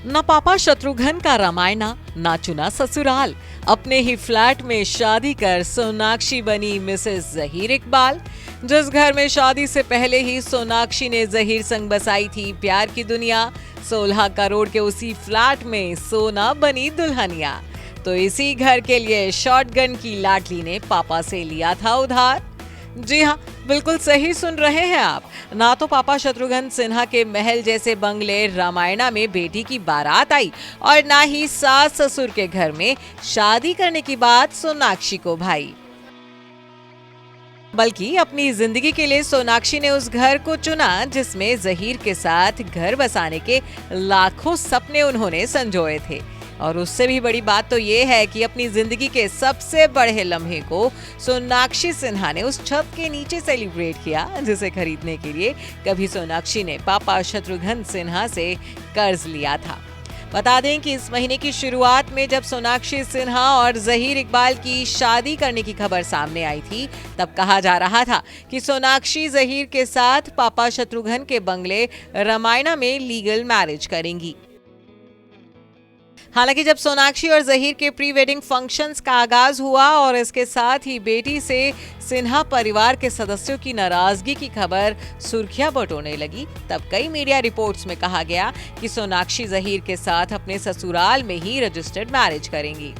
न पापा शत्रुघ्न का रामायण, ना चुना ससुराल। अपने ही फ्लैट में शादी कर सोनाक्षी बनी मिसेस जहीर इकबाल। जिस घर में शादी से पहले ही सोनाक्षी ने जहीर संग बसाई थी प्यार की दुनिया, 16 करोड़ के उसी फ्लैट में सोना बनी दुल्हनिया। तो इसी घर के लिए शॉटगन की लाडली ने पापा से लिया था उधार। जी हाँ, बिल्कुल सही सुन रहे हैं आप। ना तो पापा शत्रुघ्न सिन्हा के महल जैसे बंगले रामायणा में बेटी की बारात आई और ना ही सास ससुर के घर में शादी करने की बात सोनाक्षी को भाई, बल्कि अपनी जिंदगी के लिए सोनाक्षी ने उस घर को चुना जिसमें जहीर के साथ घर बसाने के लाखों सपने उन्होंने संजोए थे। और उससे भी बड़ी बात तो ये है कि अपनी जिंदगी के सबसे बड़े लम्हे को सोनाक्षी सिन्हा ने उस छत के नीचे सेलिब्रेट किया जिसे खरीदने के लिए कभी सोनाक्षी ने पापा शत्रुघ्न सिन्हा से कर्ज लिया था। बता दें कि इस महीने की शुरुआत में जब सोनाक्षी सिन्हा और जहीर इकबाल की शादी करने की खबर सामने आई थी, तब कहा जा रहा था कि सोनाक्षी जहीर के साथ पापा शत्रुघ्न के बंगले रामायणा में लीगल मैरिज करेंगी। हालांकि जब सोनाक्षी और जहीर के प्री वेडिंग फंक्शंस का आगाज हुआ और इसके साथ ही बेटी से सिन्हा परिवार के सदस्यों की नाराजगी की खबर सुर्खियां बटोरने लगी, तब कई मीडिया रिपोर्ट्स में कहा गया कि सोनाक्षी जहीर के साथ अपने ससुराल में ही रजिस्टर्ड मैरिज करेंगी।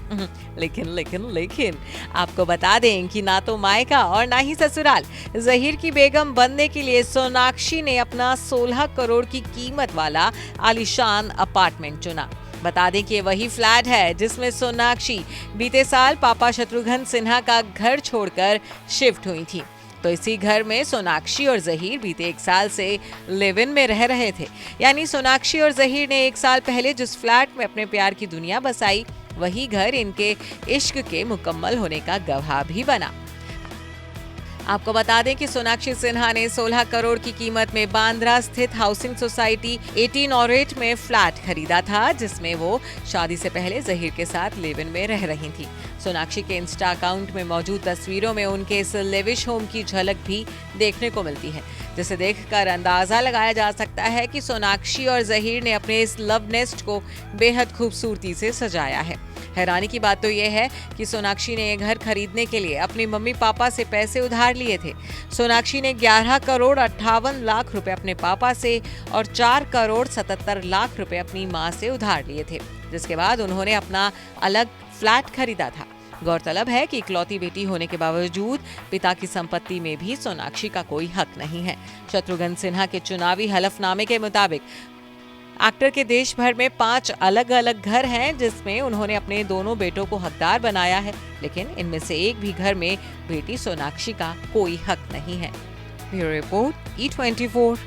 लेकिन आपको बता दें कि ना तो मायका और ना ही ससुराल, जहीर की बेगम बनने के लिए सोनाक्षी ने अपना 16 करोड़ की कीमत वाला आलीशान अपार्टमेंट चुना। बता दें कि वही फ्लैट है जिसमें सोनाक्षी बीते साल पापा शत्रुघ्न सिन्हा का घर छोड़कर शिफ्ट हुई थी। तो इसी घर में सोनाक्षी और जहीर बीते 1 साल से लिव इन में रह रहे थे। यानी सोनाक्षी और जहीर ने 1 साल पहले जिस फ्लैट में अपने प्यार की दुनिया बसाई, वही घर इनके इश्क के मुकम्मल होने का गवाह भी बना। आपको बता दें कि सोनाक्षी सिन्हा ने 16 करोड़ की कीमत में बांद्रा स्थित हाउसिंग सोसाइटी 18 और 8 में फ्लैट खरीदा था, जिसमें वो शादी से पहले जहीर के साथ लिव इन में रह रही थी। सोनाक्षी के इंस्टा अकाउंट में मौजूद तस्वीरों में उनके इस लेविश होम की झलक भी देखने को मिलती है, जिसे देखकर अंदाजा लगाया जा सकता है कि सोनाक्षी और जहीर ने अपने इस लव नेस्ट को बेहद खूबसूरती से सजाया है। हैरानी की बात तो यह है कि सोनाक्षी ने ये घर खरीदने के लिए अपनी मम्मी पापा से पैसे उधार लिए थे। सोनाक्षी ने 11 करोड़ 58 लाख रुपए अपने पापा से और 4 करोड़ 77 लाख रुपए अपनी मां से उधार लिए थे, जिसके बाद उन्होंने अपना अलग फ्लैट खरीदा था। गौरतलब है कि इकलौती बेटी होने के बावजूद पिता की संपत्ति में भी सोनाक्षी का कोई हक नहीं है। शत्रुघ्न सिन्हा के चुनावी हलफनामे के मुताबिक एक्टर के देश भर में 5 अलग अलग घर हैं जिसमें उन्होंने अपने दोनों बेटों को हकदार बनाया है, लेकिन इनमें से एक भी घर में बेटी सोनाक्षी का कोई हक नहीं है। Bureau report E24।